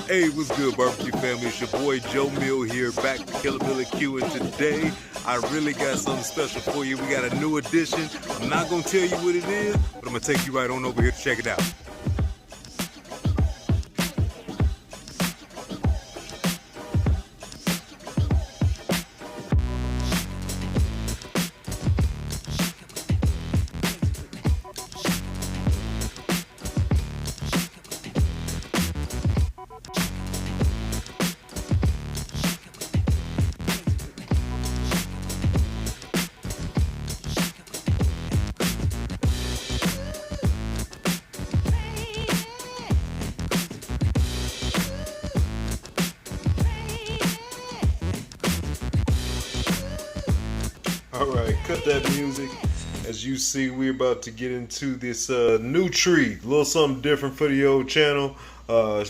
Hey, what's good, barbecue family? It's your boy Joe Mill here, back to Killer Billy Q, and today I really got something special for you. We got a new addition. I'm not gonna tell you what it is, but I'm gonna take you right on over here to check it out. Alright, cut that music. As you see, we're about to get into this new treat. A little something different for the old channel.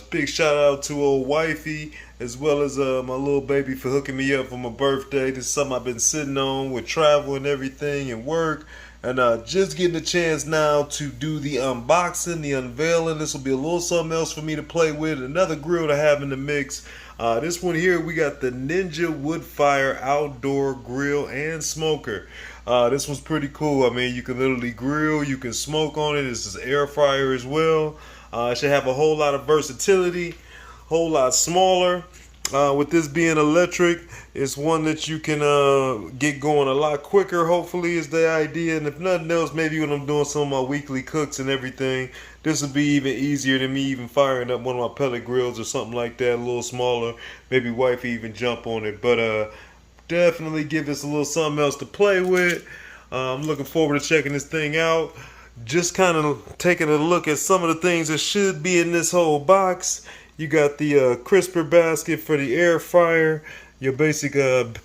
Big shout out to old wifey, as well as my little baby for hooking me up for my birthday. This is something I've been sitting on with travel and everything and work. And just getting a chance now to do the unboxing, the unveiling. This will be a little something else for me to play with. Another grill to have in the mix. This one here, we got the Ninja Woodfire outdoor grill and smoker. This one's pretty cool. I mean, you can literally grill, you can smoke on it. This is air fryer as well. It should have a whole lot of versatility, whole lot smaller. With this being electric, it's one that you can get going a lot quicker, hopefully, is the idea. And if nothing else, maybe when I'm doing some of my weekly cooks and everything, this will be even easier than me even firing up one of my pellet grills or something like that, a little smaller. Maybe wifey even jump on it. But definitely give this a little something else to play with. I'm looking forward to checking this thing out. Just kind of taking a look at some of the things that should be in this whole box. You got the crisper basket for the air fryer, your basic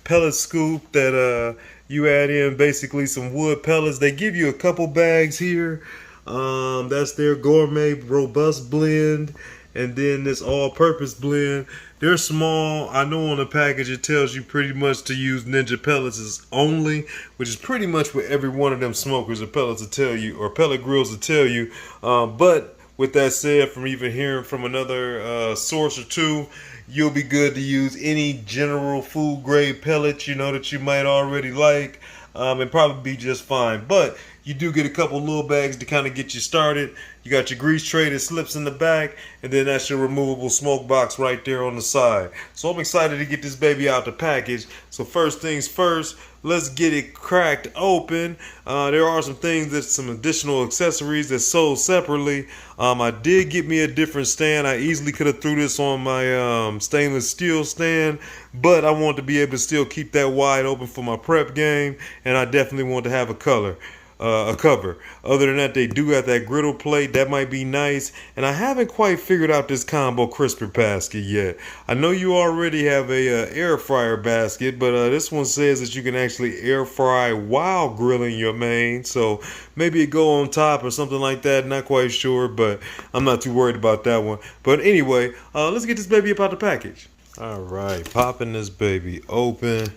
pellet scoop that you add in basically some wood pellets. They give you a couple bags here. That's their gourmet robust blend, and then this all-purpose blend. They're small. I know on the package it tells you pretty much to use Ninja pellets only, which is pretty much what every one of them smokers or pellets will tell you, or pellet grills will tell you. But with that said, from even hearing from another source or two, you'll be good to use any general food grade pellet, you know, that you might already like, and probably be just fine. But you do get a couple little bags to kind of get you started. You got your grease tray that slips in the back, and then that's your removable smoke box right there on the side. So I'm excited to get this baby out the package. So first things first, let's get it cracked open. There are some things, some additional accessories that's sold separately. I did get me a different stand. I easily could have threw this on my stainless steel stand, but I wanted to be able to still keep that wide open for my prep game, and I definitely want to have a cover. Other than that, they do have that griddle plate. That might be nice. And I haven't quite figured out this combo crisper basket yet. I know you already have a air fryer basket, but this one says that you can actually air fry while grilling your main. So maybe it go on top or something like that. Not quite sure, but I'm not too worried about that one. But anyway, let's get this baby up out the package. All right, popping this baby open.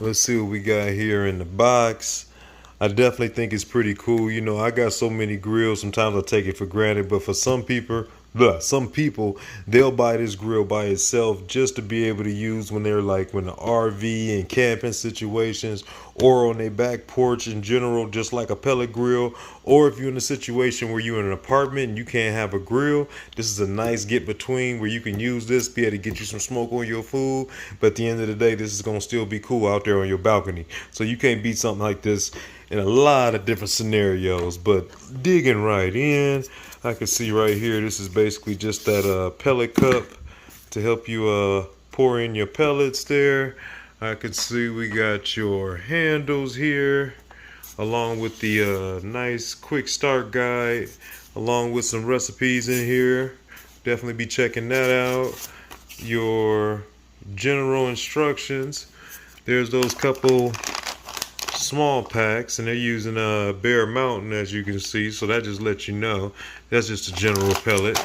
Let's see what we got here in the box. I definitely think it's pretty cool. You know, I got so many grills, sometimes I take it for granted, but for some people, they'll buy this grill by itself just to be able to use when they're like when the RV and camping situations, or on their back porch in general, just like a pellet grill. Or if you're in a situation where you're in an apartment and you can't have a grill, this is a nice get between where you can use this, be able to get you some smoke on your food. But at the end of the day, this is going to still be cool out there on your balcony. So you can't beat something like this in a lot of different scenarios. But digging right in, I can see right here, this is basically just that pellet cup to help you pour in your pellets there. I can see we got your handles here, along with the nice quick start guide, along with some recipes in here. Definitely be checking that out. Your general instructions. There's those couple small packs, and they're using Bear Mountain, as you can see, so that just lets you know that's just a general pellet.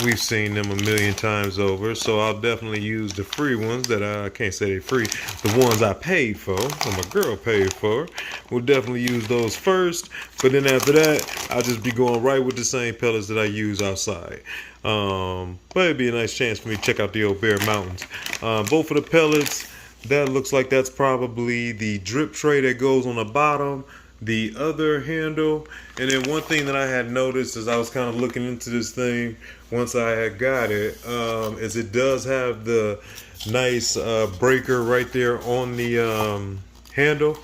We've seen them a million times over, so I'll definitely use the free ones that I can't say they're free, the ones I paid for, or my girl paid for. We'll definitely use those first, but then after that, I'll just be going right with the same pellets that I use outside. But it'd be a nice chance for me to check out the old Bear Mountains. Both of the pellets, that looks like that's probably the drip tray that goes on the bottom, the other handle. And then one thing that I had noticed as I was kind of looking into this thing once I had got it, is it does have the nice breaker right there on the handle,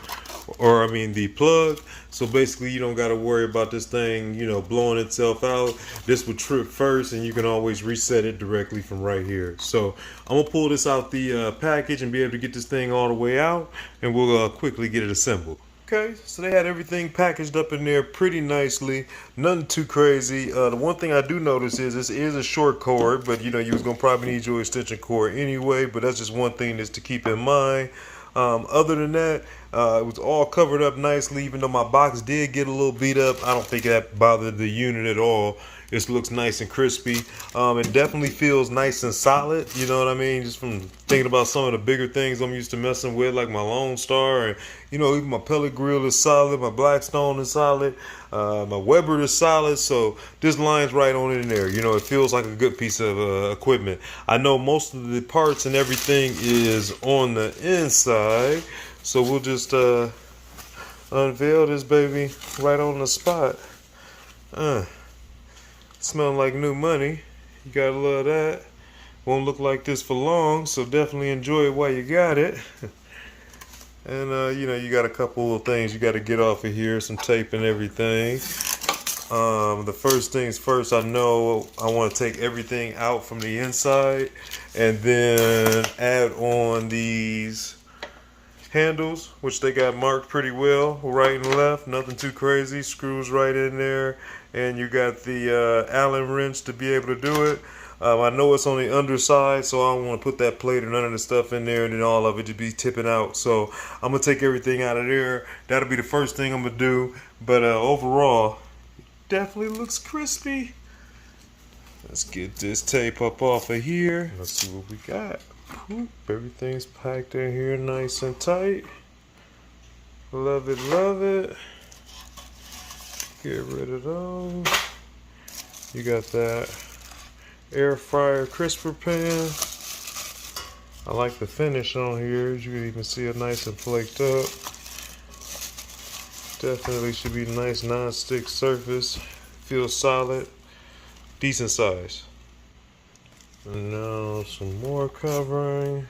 or I mean the plug. So basically you don't got to worry about this thing, you know, blowing itself out. This would trip first, and you can always reset it directly from right here. So I'm gonna pull this out the package and be able to get this thing all the way out, and we'll quickly get it assembled. Okay, so they had everything packaged up in there pretty nicely, nothing too crazy. The one thing I do notice is this is a short cord, but you know, you was gonna probably need your extension cord anyway, but that's just one thing that's to keep in mind. Other than that, it was all covered up nicely, even though my box did get a little beat up. I don't think that bothered the unit at all. This looks nice and crispy. It definitely feels nice and solid, you know what I mean? Just from thinking about some of the bigger things I'm used to messing with, like my Lone Star, and you know, even my pellet grill is solid, my Blackstone is solid, my Weber is solid, so this line's right on in there. You know, it feels like a good piece of equipment. I know most of the parts and everything is on the inside, so we'll just unveil this baby right on the spot. Smelling like new money. You gotta love that. Won't look like this for long, so definitely enjoy it while you got it. And you know, you got a couple of things you got to get off of here, some tape and everything. The first things first, I know I want to take everything out from the inside and then add on these handles, which they got marked pretty well, right and left, nothing too crazy, screws right in there, and you got the Allen wrench to be able to do it. I know it's on the underside, so I don't want to put that plate or none of the stuff in there and then all of it to be tipping out. So I'm going to take everything out of there. That'll be the first thing I'm going to do. But overall, definitely looks crispy. Let's get this tape up off of here. Let's see what we got. Everything's packed in here nice and tight. Love it, love it. Get rid of those. You got that air fryer crisper pan. I like the finish on here. As you can even see it nice and flaked up. Definitely should be a nice non-stick surface. Feels solid. Decent size. And now some more covering.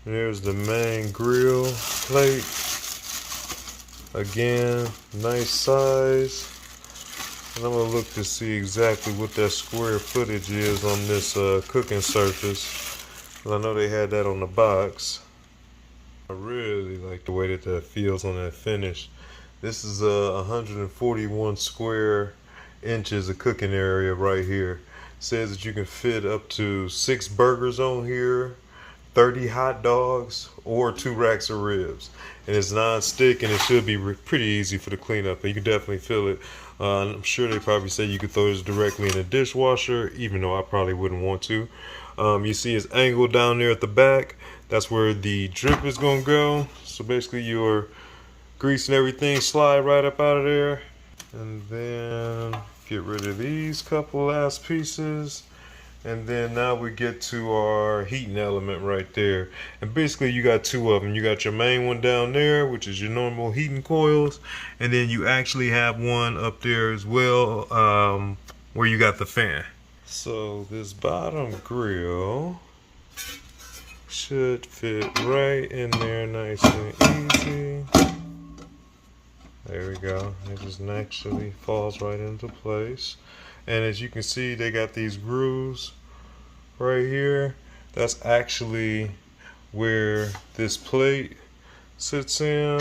There's the main grill plate. Again, nice size. And I'm going to look to see exactly what that square footage is on this cooking surface. I know they had that on the box. I really like the way that feels on that finish. This is 141 square inches of cooking area right here. Says that you can fit up to 6 burgers on here, 30 hot dogs, or 2 racks of ribs. And it's non-stick, and it should be pretty easy for the cleanup. And you can definitely feel it. I'm sure they probably say you could throw this directly in a dishwasher, even though I probably wouldn't want to. You see it's angled down there at the back. That's where the drip is going to go. So basically your grease and everything slide right up out of there. And then get rid of these couple last pieces. And then now we get to our heating element right there. And basically you got 2 of them. You got your main one down there, which is your normal heating coils. And then you actually have one up there as well, where you got the fan. So this bottom grill should fit right in there nice and easy. There we go. It just naturally falls right into place. And as you can see, they got these grooves right here. That's actually where this plate sits in.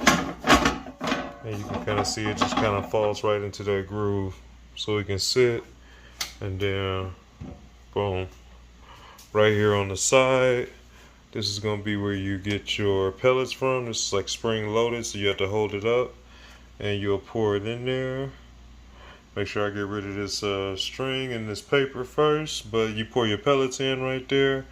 And you can kind of see it just kind of falls right into that groove. So it can sit, and then boom. Right here on the side, this is going to be where you get your pellets from. This is like spring loaded, so you have to hold it up and you'll pour it in there. Make sure I get rid of this string and this paper first, but you pour your pellets in right there,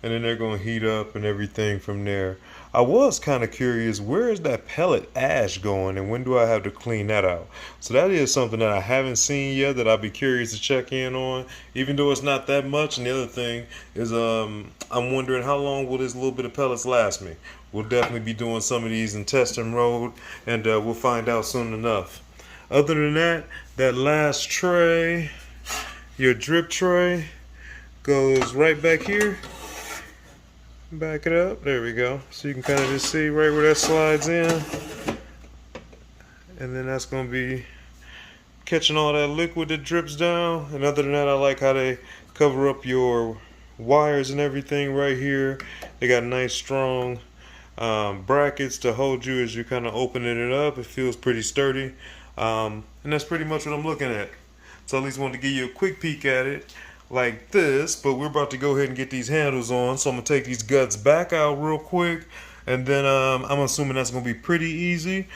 and then they're going to heat up and everything from there. I was kind of curious, where is that pellet ash going, and when do I have to clean that out? So that is something that I haven't seen yet that I'll be curious to check in on, even though it's not that much. And the other thing is, I'm wondering how long will this little bit of pellets last me. We'll definitely be doing some of these in testing mode, and we'll find out soon enough. Other than that, that last tray, your drip tray, goes right back here. Back it up, there we go. So you can kind of just see right where that slides in. And then that's going to be catching all that liquid that drips down. And other than that, I like how they cover up your wires and everything right here. They got nice strong brackets to hold you as you're kind of opening it up. It feels pretty sturdy. And that's pretty much what I'm looking at. So I at least wanted to give you a quick peek at it like this, but we're about to go ahead and get these handles on. So I'm gonna take these guts back out real quick, and then I'm assuming that's gonna be pretty easy,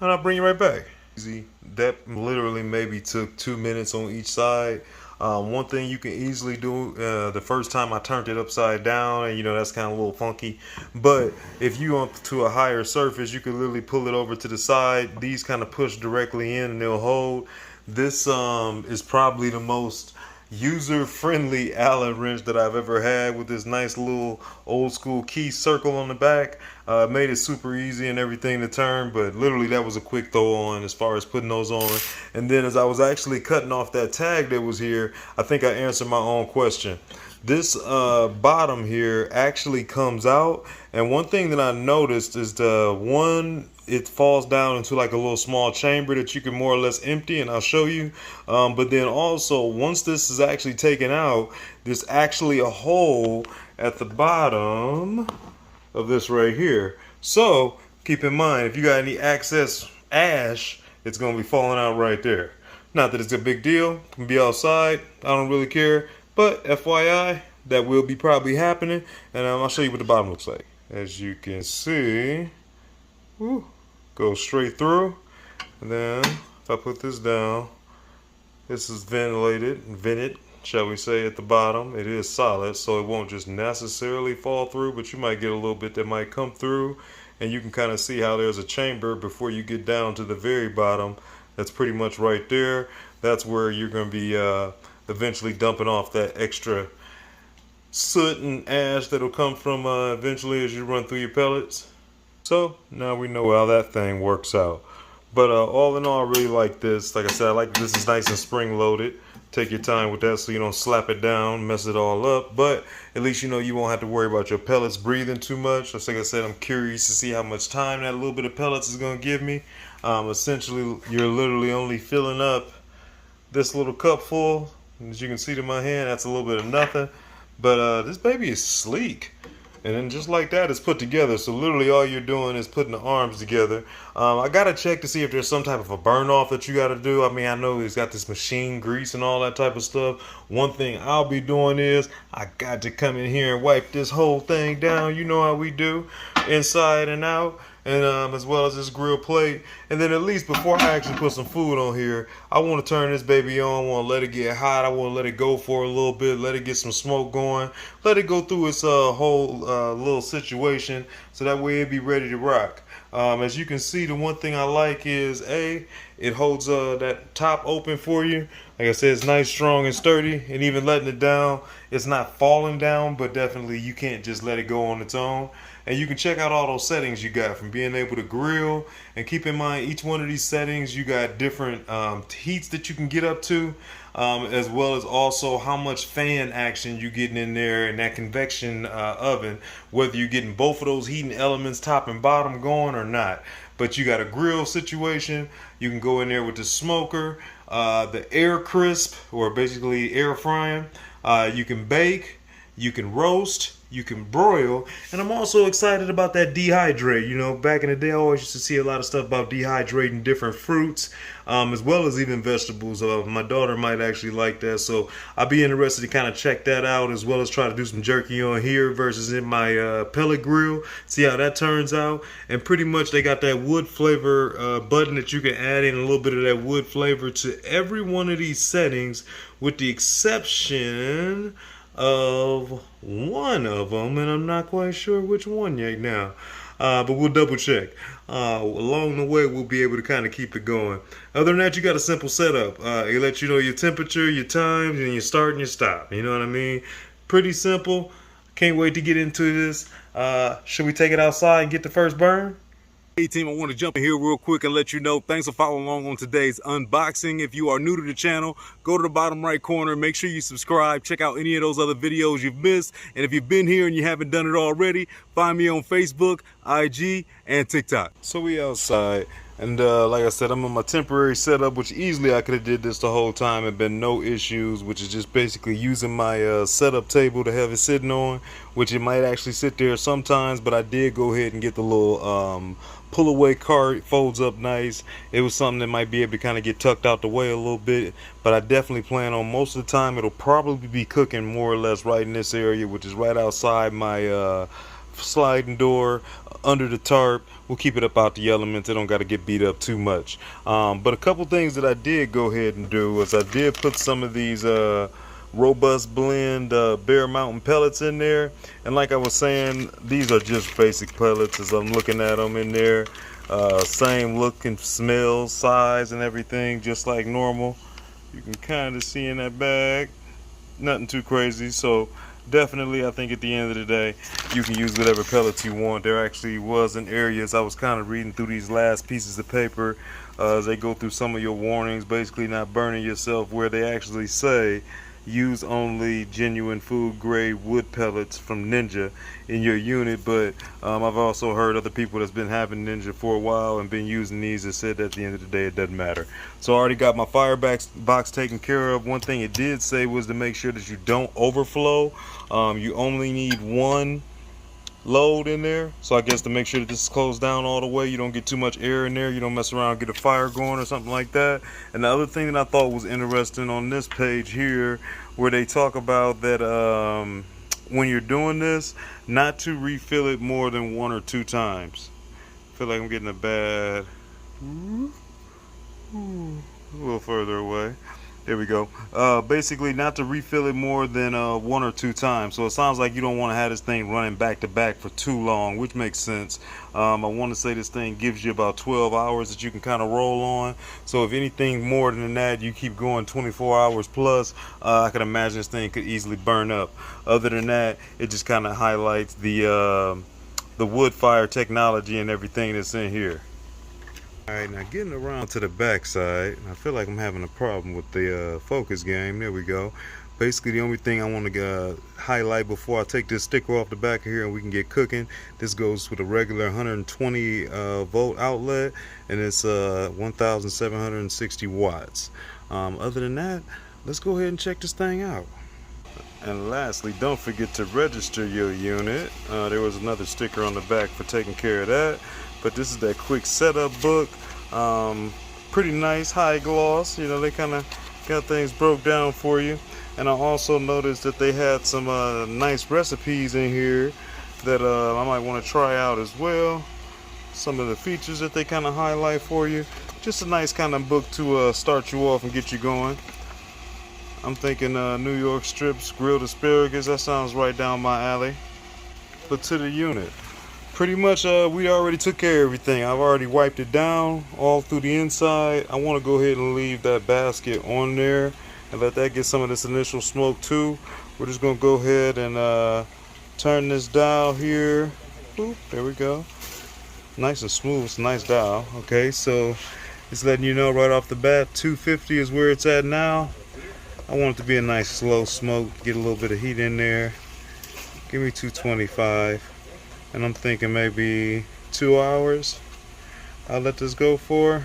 and I'll bring you right back. Easy. That literally maybe took 2 minutes on each side. One thing you can easily do, the first time I turned it upside down, and that's kind of a little funky, but if you up to a higher surface, you can literally pull it over to the side. These kind of push directly in and they'll hold. This is probably the most user-friendly Allen wrench that I've ever had, with this nice little old school key circle on the back. Made it super easy and everything to turn, but literally that was a quick throw on as far as putting those on. And then as I was actually cutting off that tag that was here, I think I answered my own question. This bottom here actually comes out, and one thing that I noticed is it falls down into like a little small chamber that you can more or less empty, and I'll show you. But then also, once this is actually taken out, there's actually a hole at the bottom of this right here. So keep in mind, if you got any excess ash, it's going to be falling out right there. Not that it's a big deal, it can be outside, I don't really care, but FYI, that will be probably happening, and I'll show you what the bottom looks like. As you can see, go straight through, and then if I put this down, this is vented, shall we say, at the bottom. It is solid, so it won't just necessarily fall through, but you might get a little bit that might come through, and you can kind of see how there's a chamber before you get down to the very bottom. That's pretty much right there. That's where you're going to be eventually dumping off that extra soot and ash that'll come from eventually as you run through your pellets. So now we know how that thing works out. But all in all, I really like this. Like I said, I like this is nice and spring loaded. Take your time with that so you don't slap it down, mess it all up. But at least you won't have to worry about your pellets breathing too much. Just like I said, I'm curious to see how much time that little bit of pellets is going to give me. Essentially, you're literally only filling up this little cup full. As you can see to my hand, that's a little bit of nothing. But this baby is sleek. And then just like that, it's put together. So literally all you're doing is putting the arms together. I got to check to see if there's some type of a burn off that you got to do. I mean, I know he's got this machine grease and all that type of stuff. One thing I'll be doing is I got to come in here and wipe this whole thing down. You know how we do, inside and out. And as well as this grill plate. And then at least before I actually put some food on here, I want to turn this baby on. I want to let it get hot. I want to let it go for a little bit, let it get some smoke going, let it go through its whole little situation, so that way it'll be ready to rock. As you can see, the one thing I like is it holds that top open for you. Like I said, it's nice, strong, and sturdy, and even letting it down, it's not falling down, but definitely you can't just let it go on its own. And you can check out all those settings you got from being able to grill. And keep in mind, each one of these settings, you got different heats that you can get up to, as well as also how much fan action you're getting in there in that convection oven, whether you're getting both of those heating elements, top and bottom, going or not. But you got a grill situation. You can go in there with the smoker, the air crisp, or basically air frying. You can bake, you can roast, you can broil, and I'm also excited about that dehydrate. Back in the day, I always used to see a lot of stuff about dehydrating different fruits, as well as even vegetables. My daughter might actually like that, so I'll be interested to kind of check that out, as well as try to do some jerky on here versus in my pellet grill, see how that turns out. And pretty much they got that wood flavor button that you can add in a little bit of that wood flavor to every one of these settings, with the exception of one of them, and I'm not quite sure which one yet now. But we'll double check. Along the way, we'll be able to kind of keep it going. Other than that, you got a simple setup. It lets you know your temperature, your times, and your start and your stop. You know what I mean? Pretty simple. Can't wait to get into this. Should we take it outside and get the first burn? Hey team, I want to jump in here real quick and let you know, thanks for following along on today's unboxing. If you are new to the channel, go to the bottom right corner, make sure you subscribe, check out any of those other videos you've missed. And if you've been here and you haven't done it already, find me on Facebook, IG, and TikTok. So we outside, and like I said, I'm on my temporary setup, which easily I could have did this the whole time and been no issues, which is just basically using my setup table to have it sitting on, which it might actually sit there sometimes, but I did go ahead and get the little pull away cart, folds up nice. It was something that might be able to kind of get tucked out the way a little bit, but I definitely plan on most of the time it'll probably be cooking more or less right in this area, which is right outside my sliding door under the tarp. We'll keep it up out the elements. It don't got to get beat up too much. But a couple things that I did go ahead and do is I did put some of these robust blend Bear Mountain pellets in there, and like I was saying, these are just basic pellets as I'm looking at them in there. Same look and smell, size and everything, just like normal. You can kind of see in that bag, nothing too crazy. So definitely I think at the end of the day you can use whatever pellets you want. There actually was in areas I was kind of reading through these last pieces of paper as they go through some of your warnings, basically not burning yourself, where they actually say use only genuine food grade wood pellets from Ninja in your unit. But I've also heard other people that's been having Ninja for a while and been using these that said that at the end of the day it doesn't matter. So I already got my fire box taken care of. One thing it did say was to make sure that you don't overflow. You only need one load in there, so I guess to make sure that this is closed down all the way, you don't get too much air in there, you don't mess around and get a fire going or something like that. And the other thing that I thought was interesting on this page here, where they talk about that when you're doing this, not to refill it more than 1 or 2 times. I feel like I'm getting a bad a little further away. There we go. Basically not to refill it more than 1 or 2 times. So it sounds like you don't want to have this thing running back to back for too long, which makes sense. I want to say this thing gives you about 12 hours that you can kind of roll on. So if anything more than that, you keep going 24 hours plus, I can imagine this thing could easily burn up. Other than that, it just kind of highlights the Woodfire technology and everything that's in here. Alright, now getting around to the back side, I feel like I'm having a problem with the focus game. There we go. Basically the only thing I want to highlight before I take this sticker off the back of here and we can get cooking, this goes with a regular 120 volt outlet, and it's 1760 watts. Other than that, let's go ahead and check this thing out. And lastly, don't forget to register your unit. There was another sticker on the back for taking care of that. But this is that quick setup book. Pretty nice, high gloss. You know, they kind of got things broke down for you. And I also noticed that they had some nice recipes in here that I might want to try out as well. Some of the features that they kind of highlight for you. Just a nice kind of book to start you off and get you going. I'm thinking New York strips, grilled asparagus. That sounds right down my alley. But to the unit. Pretty much we already took care of everything. I've already wiped it down all through the inside. I want to go ahead and leave that basket on there and let that get some of this initial smoke too. We're just going to go ahead and turn this dial here. Boop, there we go. Nice and smooth. It's a nice dial. Okay, so it's letting you know right off the bat 250 is where it's at now. I want it to be a nice slow smoke, get a little bit of heat in there. Give me 225. And I'm thinking maybe 2 hours I'll let this go for.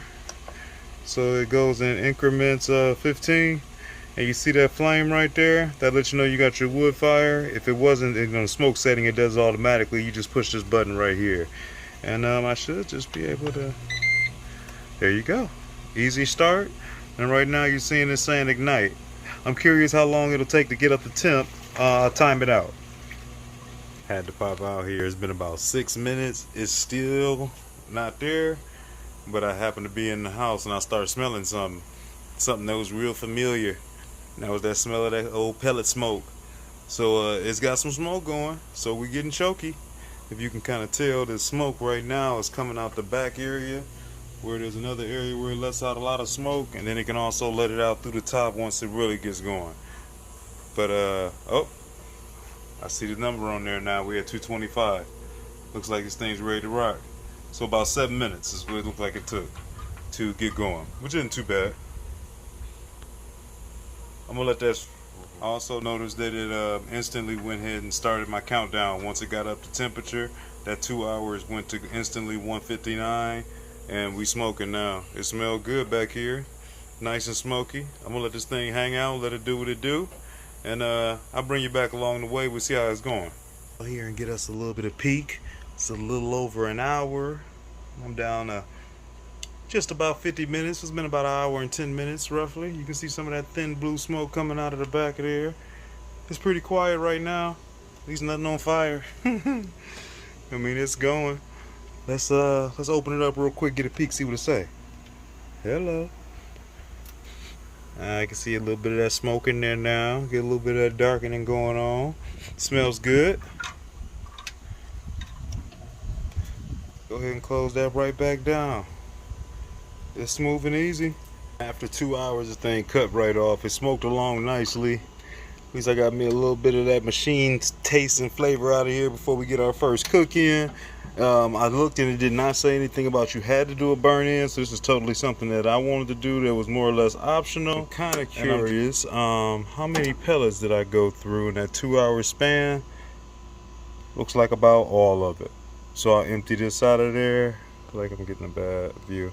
So it goes in increments of 15. And you see that flame right there? That lets you know you got your wood fire. If it wasn't in the smoke setting, it does automatically. You just push this button right here. And I should just be able to... There you go. Easy start. And right now you're seeing this saying ignite. I'm curious how long it'll take to get up the temp. Time it out. Had to pop out here. It's been about 6 minutes. It's still not there, but I happened to be in the house and I started smelling something that was real familiar. And that was that smell of that old pellet smoke. So it's got some smoke going, so we're getting choky. If you can kind of tell, the smoke right now is coming out the back area, where there's another area where it lets out a lot of smoke, and then it can also let it out through the top once it really gets going. But oh, I see the number on there now. We're at 225. Looks like this thing's ready to rock. So about 7 minutes is what it looked like it took to get going, which isn't too bad. I'm gonna let that. I also noticed that it instantly went ahead and started my countdown. Once it got up to temperature, that 2 hours went to instantly 159, and we smoking now. It smelled good back here, nice and smoky. I'm gonna let this thing hang out, let it do what it do, and I'll bring you back along the way. We'll see how it's going. Here and get us a little bit of peak. It's a little over an hour. I'm down to just about 50 minutes. It's been about an hour and 10 minutes roughly. You can see some of that thin blue smoke coming out of the back of there. It's pretty quiet right now. At least nothing on fire. I mean, it's going. Let's open it up real quick, get a peek, see what it say. Hello. I can see a little bit of that smoke in there now. Get a little bit of that darkening going on. Smells good. Go ahead and close that right back down. It's smooth and easy. After 2 hours, this thing cut right off. It smoked along nicely. At least I got me a little bit of that machine taste and flavor out of here before we get our first cook in. I looked and it did not say anything about you had to do a burn in, so this is totally something that I wanted to do that was more or less optional. I'm kind of curious, how many pellets did I go through in that 2 hour span? Looks like about all of it. So I'll empty this out of there. I feel like I'm getting a bad view.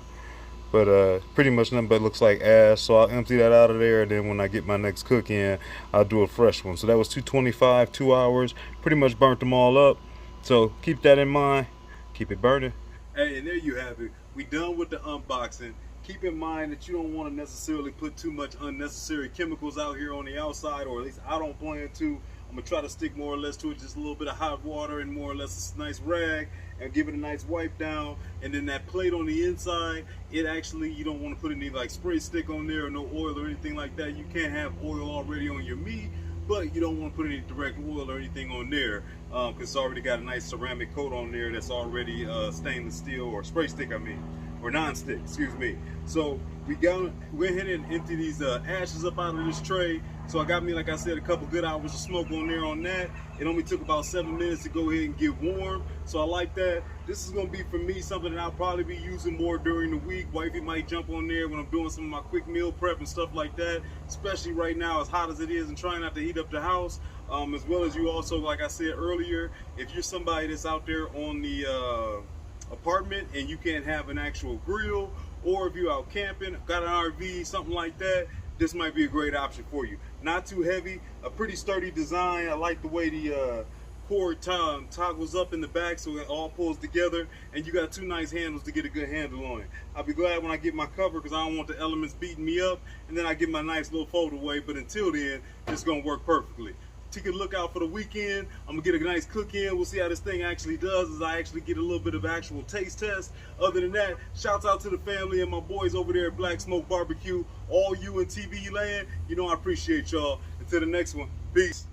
But pretty much nothing but looks like ash, so I'll empty that out of there, and then when I get my next cook in, I'll do a fresh one. So that was 225, 2 hours, pretty much burnt them all up. So keep that in mind, keep it burning. Hey, and there you have it. We done with the unboxing. Keep in mind that you don't want to necessarily put too much unnecessary chemicals out here on the outside, or at least I don't plan to. I'm gonna try to stick more or less to it, just a little bit of hot water and more or less a nice rag, and give it a nice wipe down. And then that plate on the inside, it actually, you don't want to put any like spray stick on there or no oil or anything like that. You can't have oil already on your meat, but you don't want to put any direct oil or anything on there, because it's already got a nice ceramic coat on there that's already stainless steel, or spray stick I mean, or non-stick, excuse me. So we went ahead and empty these ashes up out of this tray. So I got me, like I said, a couple good hours of smoke on there on that. It only took about 7 minutes to go ahead and get warm. So I like that. This is gonna be, for me, something that I'll probably be using more during the week. Wifey might jump on there when I'm doing some of my quick meal prep and stuff like that, especially right now as hot as it is and trying not to heat up the house. As well as you also, like I said earlier, if you're somebody that's out there on the apartment and you can't have an actual grill, or if you're out camping, got an RV, something like that, this might be a great option for you. Not too heavy, a pretty sturdy design. I like the way the cord toggles up in the back so it all pulls together, and you got two nice handles to get a good handle on it. I'll be glad when I get my cover, because I don't want the elements beating me up, and then I get my nice little fold away. But until then, it's gonna work perfectly. Take a look out for the weekend. I'm gonna get a nice cook in. We'll see how this thing actually does, as I actually get a little bit of actual taste test. Other than that, shouts out to the family and my boys over there at Black Smoke Barbecue. All you in TV land, you know I appreciate y'all. Until the next one, peace.